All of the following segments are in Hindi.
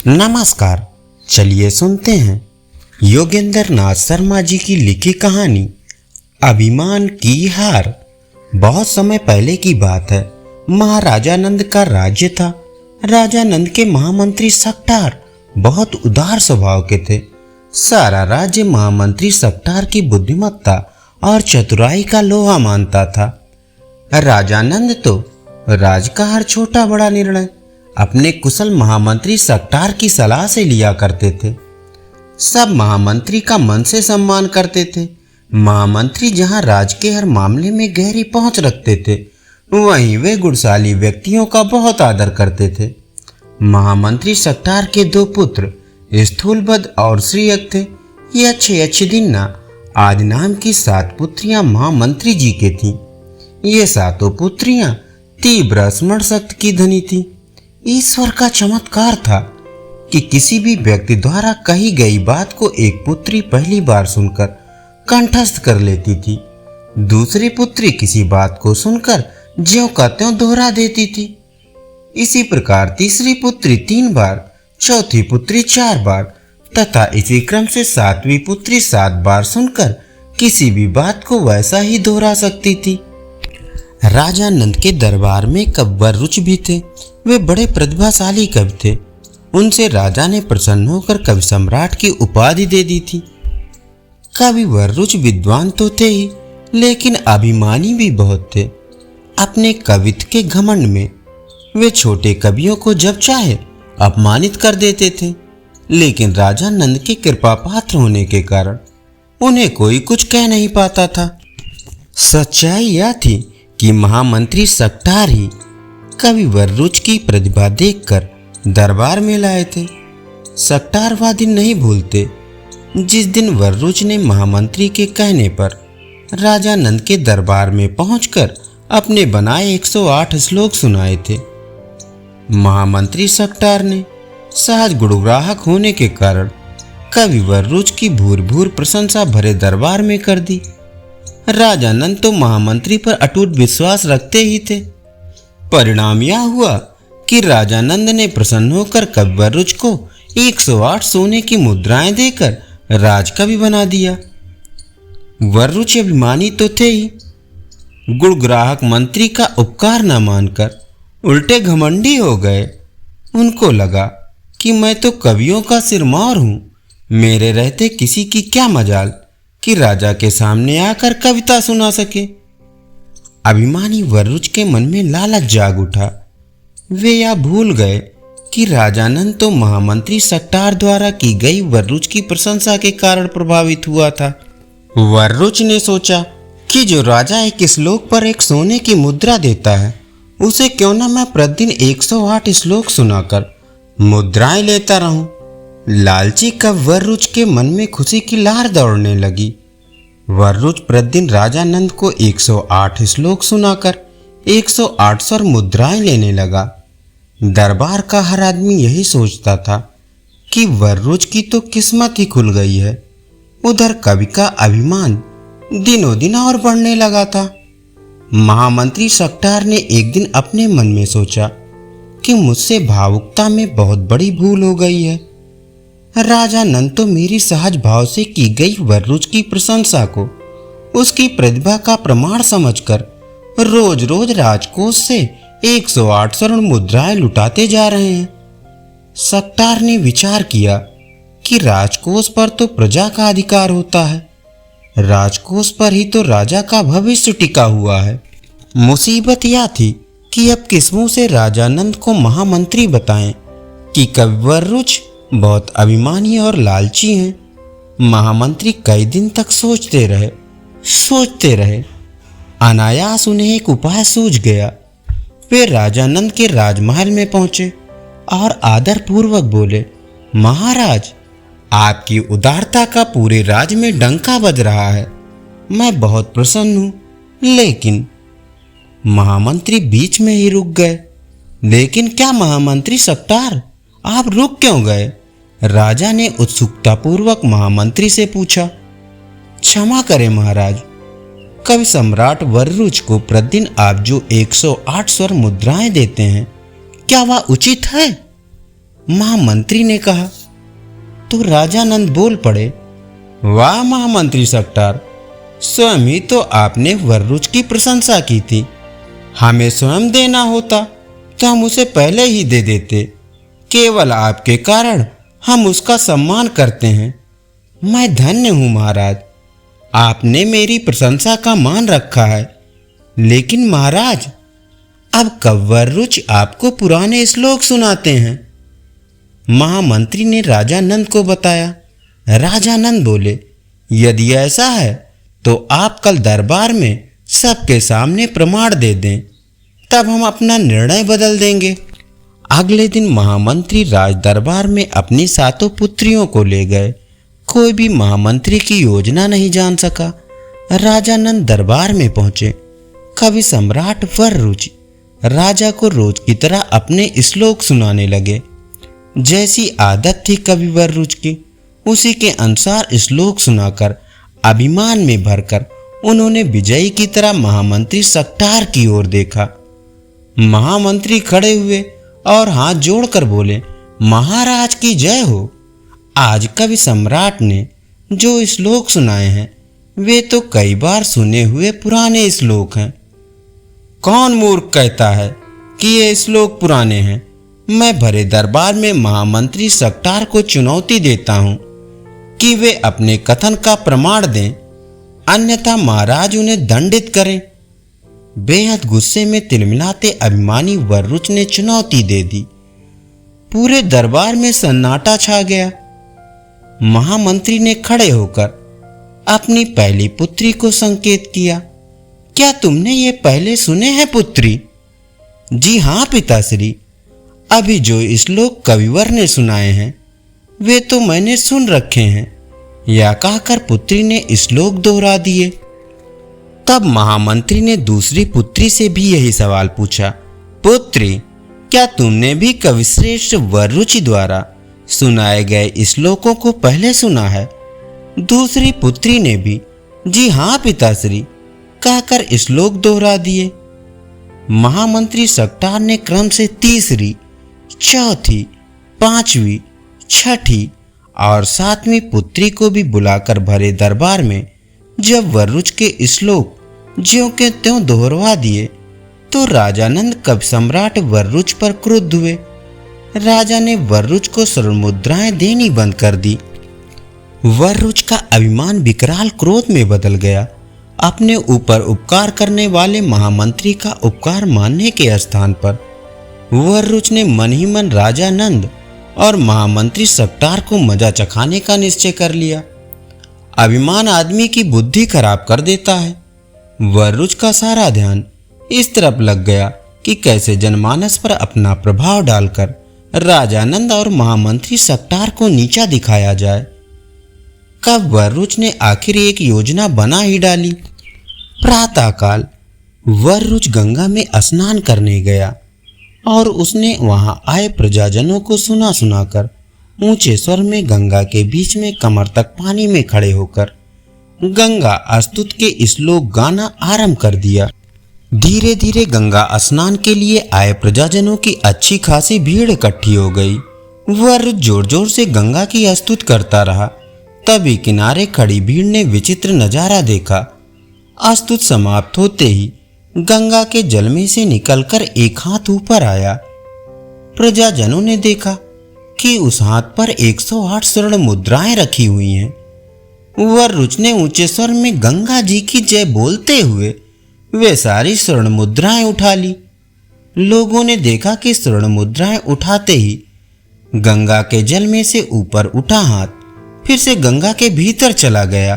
नमस्कार। चलिए सुनते हैं योगेंद्र नाथ शर्मा जी की लिखी कहानी अभिमान की हार। बहुत समय पहले की बात है। महाराजा नंद का राज्य था। राजा नंद के महामंत्री सकटार बहुत उदार स्वभाव के थे। सारा राज्य महामंत्री सकटार की बुद्धिमत्ता और चतुराई का लोहा मानता था। राजा नंद तो राज का हर छोटा बड़ा निर्णय अपने कुशल महामंत्री सकटार की सलाह से लिया करते थे। सब महामंत्री का मन से सम्मान करते थे। महामंत्री जहां राज के हर मामले में गहरी पहुंच रखते थे, वहीं वे गुणशाली व्यक्तियों का बहुत आदर करते थे। महामंत्री सकटार के दो पुत्र स्थूलभद्र और श्रीयक थे। ये अच्छे दिन्ना आदि नाम की 7 पुत्रियां महामंत्री जी के थीं। ये 7 पुत्रियां तीव्र स्मरण शक्ति की धनी थीं। ईश्वर का चमत्कार था कि किसी भी व्यक्ति द्वारा कही गई बात को एक पुत्री पहली बार सुनकर कंठस्थ कर लेती थी। दूसरी पुत्री किसी बात को सुनकर ज्यों का त्यों दोहरा देती थी। इसी प्रकार तीसरी पुत्री 3 बार, चौथी पुत्री 4 बार तथा इसी क्रम से 7वीं पुत्री 7 बार सुनकर किसी भी बात को वैसा ही दोहरा सकती थी। राजा नंद के दरबार में कव्वर रुच भी थे। वे बड़े प्रतिभाशाली कवि थे। उनसे राजा ने प्रसन्न होकर कवि सम्राट की उपाधि दे दी थी। कवि वर्रुच विद्वान तो थे ही, लेकिन अभिमानी भी बहुत थे। अपने कवित्व के घमंड में वे छोटे कवियों को जब चाहे अपमानित कर देते थे, लेकिन राजा नंद के कृपा पात्र होने के कारण उन्हें कोई कुछ कह नहीं पाता था। सच्चाई यह थी कि महामंत्री सकटार ही कवि वर्रुच की प्रतिभा देखकर दरबार में लाए थे। सकटार वह दिन नहीं भूलते जिस दिन वर्रुच ने महामंत्री के कहने पर राजा नंद के दरबार में पहुंचकर अपने बनाए 108 श्लोक सुनाए थे। महामंत्री सकटार ने सहज गुणग्राहक होने के कारण कवि वर्रुच की भूर भूर प्रशंसा भरे दरबार में कर दी। राजा नंद तो महामंत्री पर अटूट विश्वास रखते ही थे। परिणाम यह हुआ कि राजा नंद ने प्रसन्न होकर कवि वर्रुच को 108 सोने की मुद्राएं देकर राजकवि बना दिया। वर्रुच अभिमानी तो थे ही, गुणग्राहक मंत्री का उपकार न मानकर उल्टे घमंडी हो गए। उनको लगा कि मैं तो कवियों का सिरमौर हूं, मेरे रहते किसी की क्या मजाल कि राजा के सामने आकर कविता सुना सके। अभिमानी वर्रुच के मन में लालच जाग उठा। वे यह भूल गए कि राजा नंद तो महामंत्री सकटार द्वारा की गई वर्रुच की प्रशंसा के कारण प्रभावित हुआ था। वर्रुच ने सोचा कि जो राजा एक श्लोक पर एक सोने की मुद्रा देता है, उसे क्यों न मैं प्रतिदिन 108 श्लोक सुनाकर मुद्राएं लेता रहूं। लालची कवि वर्रुच के मन में खुशी की लहर दौड़ने लगी। वर्रुच प्रतिदिन राजा नंद को 108 श्लोक सुनाकर 108 स्वर मुद्राएं लेने लगा। दरबार का हर आदमी यही सोचता था कि वर्रुच की तो किस्मत ही खुल गई है। उधर कवि का अभिमान दिनों दिन और बढ़ने लगा था। महामंत्री सकटार ने एक दिन अपने मन में सोचा कि मुझसे भावुकता में बहुत बड़ी भूल हो गई है। राजा नंद तो मेरी सहज भाव से की गई वर्रुच की प्रशंसा को उसकी प्रतिभा का प्रमाण समझकर रोज रोज राजकोष से 108 स्वर्ण मुद्राएं लुटाते जा रहे हैं। सकटार ने विचार किया कि राजकोष पर तो प्रजा का अधिकार होता है, राजकोष पर ही तो राजा का भविष्य टिका हुआ है। मुसीबत यह थी कि अब किस मुंह से राजा नंद को महामंत्री बताएं कि कवि वर्रुच बहुत अभिमानी और लालची हैं। महामंत्री कई दिन तक सोचते रहे। अनायास उन्हें एक उपाय सूझ गया। वे राजा नंद के राजमहल में पहुंचे और आदर पूर्वक बोले, महाराज, आपकी उदारता का पूरे राज्य में डंका बज रहा है। मैं बहुत प्रसन्न हूं। लेकिन महामंत्री बीच में ही रुक गए। लेकिन क्या महामंत्री सकटार, आप रुक क्यों गए? राजा ने उत्सुकतापूर्वक महामंत्री से पूछा। क्षमा करें महाराज, कवि सम्राट वर्रुच को प्रतिदिन आप जो 108 स्वर मुद्राएं देते हैं, क्या वह उचित है? महामंत्री ने कहा। तो राजा नंद बोल पड़े, वाह महामंत्री सक्टार, स्वयं ही तो आपने वर्रुच की प्रशंसा की थी। हमें स्वयं देना होता तो हम उसे पहले ही दे देते। केवल आपके कारण हम उसका सम्मान करते हैं। मैं धन्य हूँ महाराज, आपने मेरी प्रशंसा का मान रखा है। लेकिन महाराज, अब कब वर्रुच आपको पुराने श्लोक सुनाते हैं? महामंत्री ने राजा नंद को बताया। राजा नंद बोले, यदि ऐसा है तो आप कल दरबार में सबके सामने प्रमाण दे दें, तब हम अपना निर्णय बदल देंगे। अगले दिन महामंत्री राज दरबार में अपनी 7 पुत्रियों को ले गए। कोई भी महामंत्री की योजना नहीं जान सका। राजा नंद दरबार में पहुंचे। कवि सम्राट वर्रुच राजा को रोज की तरह अपने श्लोक सुनाने लगे। जैसी आदत थी कवि वर्रुच की, उसी के अनुसार श्लोक सुनाकर अभिमान में भरकर उन्होंने विजयी की तरह महामंत्री सक्टार की ओर देखा। महामंत्री खड़े हुए और हाथ जोड़कर बोले, महाराज की जय हो। आज कवि सम्राट ने जो श्लोक सुनाए हैं वे तो कई बार सुने हुए पुराने श्लोक हैं। कौन मूर्ख कहता है कि ये श्लोक पुराने हैं? मैं भरे दरबार में महामंत्री सक्टार को चुनौती देता हूं कि वे अपने कथन का प्रमाण दें, अन्यथा महाराज उन्हें दंडित करें। बेहद गुस्से में तिलमिलाते अभिमानी वर्रुच ने चुनौती दे दी। पूरे दरबार में सन्नाटा छा गया। महामंत्री ने खड़े होकर अपनी पहली पुत्री को संकेत किया। क्या तुमने ये पहले सुने हैं पुत्री? जी हाँ पिताश्री, अभी जो श्लोक कविवर ने सुनाए हैं वे तो मैंने सुन रखे हैं। यह कहकर पुत्री ने श्लोक दोहरा दिए। तब महामंत्री ने दूसरी पुत्री से भी यही सवाल पूछा, पुत्री, क्या तुमने भी कविश्रेष्ठ वर्रुच द्वारा सुनाए गए श्लोकों को पहले सुना है? दूसरी पुत्री ने भी जी हाँ पिताश्री कहकर श्लोक दोहरा दिए। महामंत्री सक्टार ने क्रम से तीसरी, चौथी, पांचवी, छठी और 7वीं पुत्री को भी बुलाकर भरे दरबार में जब वर्रुच के श्लोक ज्यों के त्यों दोहरवा दिए तो राजा नंद कवि सम्राट वर्रुच पर क्रुद्ध हुए। राजा ने वर्रुच को स्वर्ण मुद्राएं देनी बंद कर दी। वर्रुच का अभिमान विकराल क्रोध में बदल गया। अपने ऊपर उपकार करने वाले महामंत्री का उपकार मानने के स्थान पर वर्रुच ने मन ही मन राजा नंद और महामंत्री सक्टार को मजा चखाने का निश्चय कर लिया। अभिमान आदमी की बुद्धि खराब कर देता है। वर्रुच का सारा ध्यान इस तरफ लग गया कि कैसे जनमानस पर अपना प्रभाव डालकर राजा नंद और महामंत्री सक्टार को नीचा दिखाया जाए। कब वर्रुच ने आखिर एक योजना बना ही डाली। प्रातःकाल वर्रुच गंगा में स्नान करने गया और उसने वहां आए प्रजाजनों को सुना सुनाकर ऊंचे स्वर में गंगा के बीच में कमर तक पानी में खड़े होकर गंगा स्तुति के श्लोक गाना आरंभ कर दिया। धीरे धीरे गंगा स्नान के लिए आए प्रजाजनों की अच्छी खासी भीड़ इकट्ठी हो गई। वर्रुच जोर जोर से गंगा की स्तुति करता रहा। तभी किनारे खड़ी भीड़ ने विचित्र नजारा देखा। स्तुति समाप्त होते ही गंगा के जल में से निकलकर एक हाथ ऊपर आया। प्रजाजनों ने देखा कि उस हाथ पर 108 स्वर्ण मुद्राएं रखी हुई हैं। वर्रुच ने ऊंचे स्वर में गंगा जी की जय बोलते हुए वे सारी स्वर्ण मुद्राएं उठा ली। लोगों ने देखा कि स्वर्ण मुद्राएं उठाते ही गंगा के जल में से ऊपर उठा हाथ फिर से गंगा के भीतर चला गया।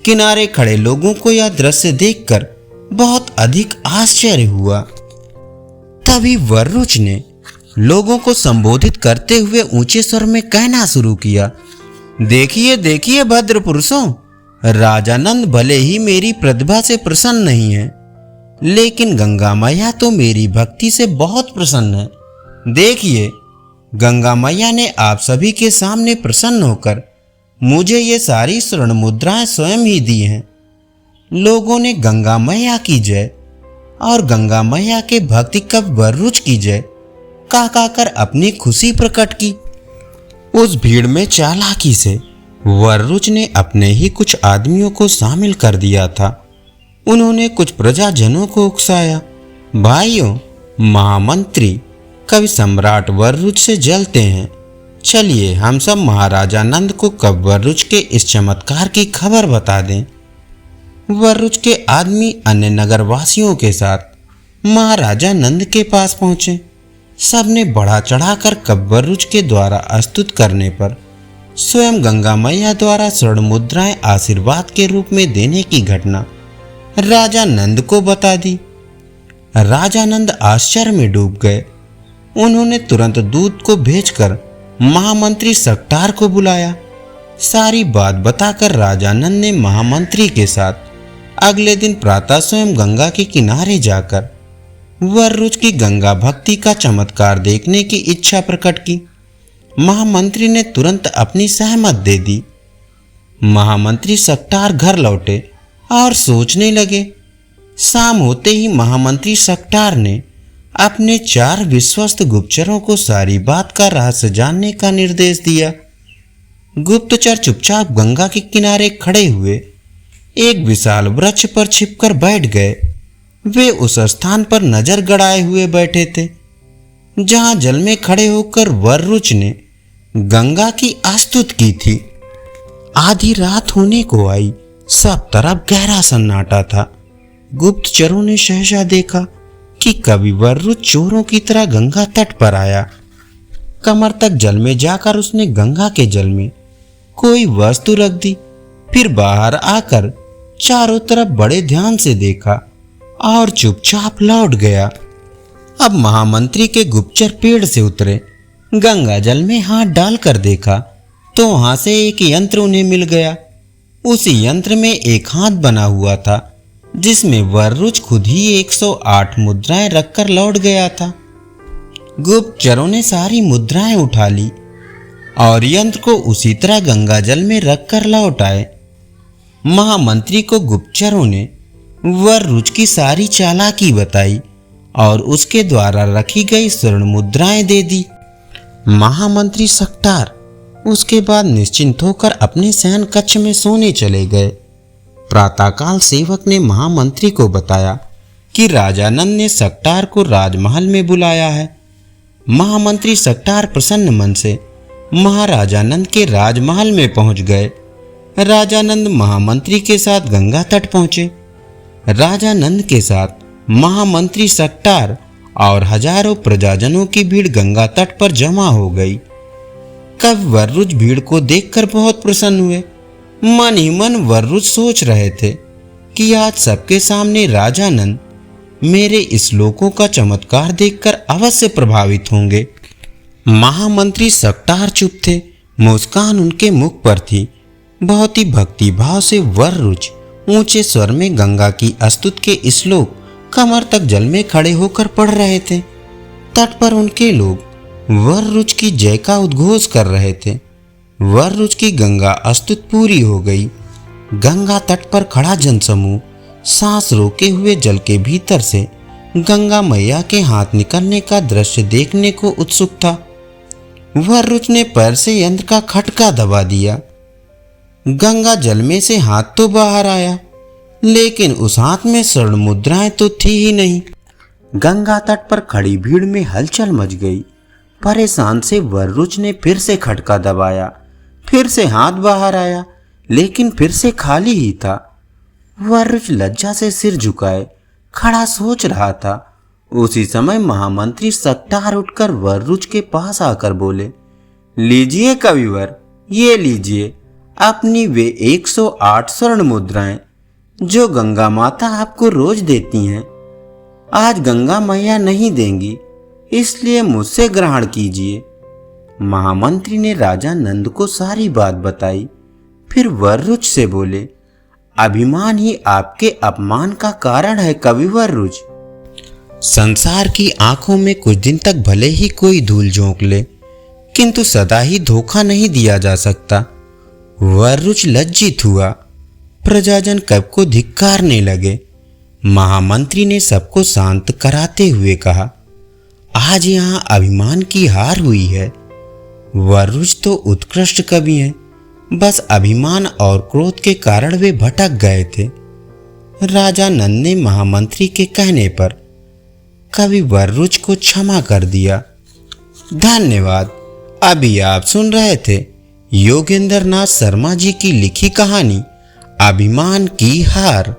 किनारे खड़े लोगों को यह दृश्य देखकर बहुत अधिक आश्चर्य हुआ। तभी वर्रुच ने लोगों को संबोधित करते हुए ऊंचे स्वर में कहना शुरू किया, देखिए देखिए भद्र पुरुषों, राजा नंद भले ही मेरी प्रतिभा से प्रसन्न नहीं है, लेकिन गंगा मैया तो मेरी भक्ति से बहुत प्रसन्न है। देखिए, गंगा मैया ने आप सभी के सामने प्रसन्न होकर मुझे ये सारी स्वर्ण मुद्राएं स्वयं ही दी हैं। लोगों ने गंगा मैया की जय और गंगा मैया के भक्ति कवि वर्रुच की जय काकर अपनी खुशी प्रकट की। उस भीड़ में चालाकी से वर्रुच ने अपने ही कुछ आदमियों को शामिल कर दिया था। उन्होंने कुछ प्रजाजनों को उकसाया, भाइयों, महामंत्री कवि सम्राट वर्रुच से जलते हैं। चलिए हम सब महाराजा नंद को कवि वर्रुच के इस चमत्कार की खबर बता दें। वर्रुच के आदमी अन्य नगरवासियों के साथ महाराजा नंद के पास पहुंचे। सबने बढ़ा चढ़ाकर कवि वर्रुच के द्वारा स्तुत करने पर स्वयं गंगा मैया द्वारा स्वर्ण मुद्राएं आशीर्वाद के रूप में देने की घटना राजा नंद को बता दी। राजा नंद आश्चर्य में डूब गए। उन्होंने तुरंत दूत को भेजकर महामंत्री सक्टार को बुलाया। सारी बात बताकर राजा नंद ने महामंत्री के साथ अगले दिन प्रातः स्वयं गंगा के किनारे जाकर वर्रुच की गंगा भक्ति का चमत्कार देखने की इच्छा प्रकट की। महामंत्री ने तुरंत अपनी सहमत दे दी। महामंत्री सक्टार घर लौटे और सोचने लगे। शाम होते ही महामंत्री सक्टार ने अपने 4 विश्वस्त गुप्तचरों को सारी बात का रहस्य जानने का निर्देश दिया। गुप्तचर चुपचाप गंगा के किनारे खड़े हुए एक विशाल वृक्ष पर छिपकर बैठ गए। वे उस स्थान पर नजर गड़ाए हुए बैठे थे जहां जल में खड़े होकर वर्रुच ने गंगा की स्तुति की थी। आधी रात होने को आई। सब तरफ गहरा सन्नाटा था। गुप्तचरों ने सहसा देखा कि कवि वर्रुच चोरों की तरह गंगा तट पर आया। कमर तक जल में जाकर उसने गंगा के जल में कोई वस्तु रख दी। फिर बाहर आकर चारों तरफ बड़े ध्यान से देखा और चुपचाप लौट गया। अब महामंत्री के गुप्तचर पेड़ से उतरे। गंगा जल में हाथ डालकर देखा तो वहां से एक यंत्र उन्हें मिल गया। उस यंत्र में एक हाथ बना हुआ था जिसमें वर्रुच खुद ही 108 मुद्राएं रखकर लौट गया था। गुप्तचरों ने सारी मुद्राएं उठा ली और यंत्र को उसी तरह गंगा जल में रखकर लौट आए। महामंत्री को गुप्तचरों ने वर्रुच की सारी चालाकी बताई और उसके द्वारा रखी गई स्वर्ण मुद्राएं दे दी। महामंत्री सक्टार उसके बाद निश्चिंत होकर अपने शयन कक्ष में सोने चले गए। प्रातःकाल सेवक ने महामंत्री को बताया कि राजा नंद ने सक्टार को राजमहल में बुलाया है। महामंत्री सक्टार प्रसन्न मन से महाराजा नंद के राजमहल में पहुंच गए। राजा नंद महामंत्री के साथ गंगा तट पहुंचे। राजा नंद के साथ महामंत्री सक्टार और हजारों प्रजाजनों की भीड़ गंगा तट पर जमा हो गई। कवि वर्रुच भीड़ को देखकर बहुत प्रसन्न हुए। मन ही मन वर्रुच सोच रहे थे कि आज सबके सामने राजा नंद मेरे इस श्लोकों का चमत्कार देखकर अवश्य प्रभावित होंगे। महामंत्री सक्टार चुप थे। मुस्कान उनके मुख पर थी। बहुत ही भक्ति भाव से वर्रुच ऊंचे स्वर में गंगा की स्तुति के श्लोक कमर तक जल में खड़े होकर पढ़ रहे थे। तट पर उनके लोग वर्रुच की जय का उद्घोष कर रहे थे। वर्रुच की गंगा स्तुति पूरी हो गई। गंगा तट पर खड़ा जनसमूह सांस रोके हुए जल के भीतर से गंगा मैया के हाथ निकलने का दृश्य देखने को उत्सुक था। वर्रुच ने पैर से यंत्र का खटका दबा दिया। गंगा जल में से हाथ तो बाहर आया लेकिन उस हाथ में स्वर्ण मुद्राएं तो थी ही नहीं। गंगा तट पर खड़ी भीड़ में हलचल मच गई। परेशान से वर्रुच ने फिर से खटका दबाया। फिर से हाथ बाहर आया लेकिन फिर से खाली ही था। वर्रुच लज्जा से सिर झुकाए खड़ा सोच रहा था। उसी समय महामंत्री सक्टार उठकर वर्रुच के पास आकर बोले, लीजिए कविवर, ये लीजिए अपनी वे 108 स्वर्ण मुद्राएं जो गंगा माता आपको रोज देती हैं। आज गंगा मैया नहीं देंगी, इसलिए मुझसे ग्रहण कीजिए। महामंत्री ने राजा नंद को सारी बात बताई। फिर वर्रुच से बोले, अभिमान ही आपके अपमान का कारण है कवि वर्रुच। संसार की आंखों में कुछ दिन तक भले ही कोई धूल झोंक ले, किंतु सदा ही धोखा नहीं दिया जा सकता। वर्रुच लज्जित हुआ। प्रजाजन कवि को धिक्कारने लगे। महामंत्री ने सबको शांत कराते हुए कहा, आज यहाँ अभिमान की हार हुई है। वर्रुज तो उत्कृष्ट कवि हैं, बस अभिमान और क्रोध के कारण वे भटक गए थे। राजा नंद ने महामंत्री के कहने पर कवि वर्रुज को क्षमा कर दिया। धन्यवाद। अभी आप सुन रहे थे योगेंद्र नाथ शर्मा जी की लिखी कहानी अभिमान की हार।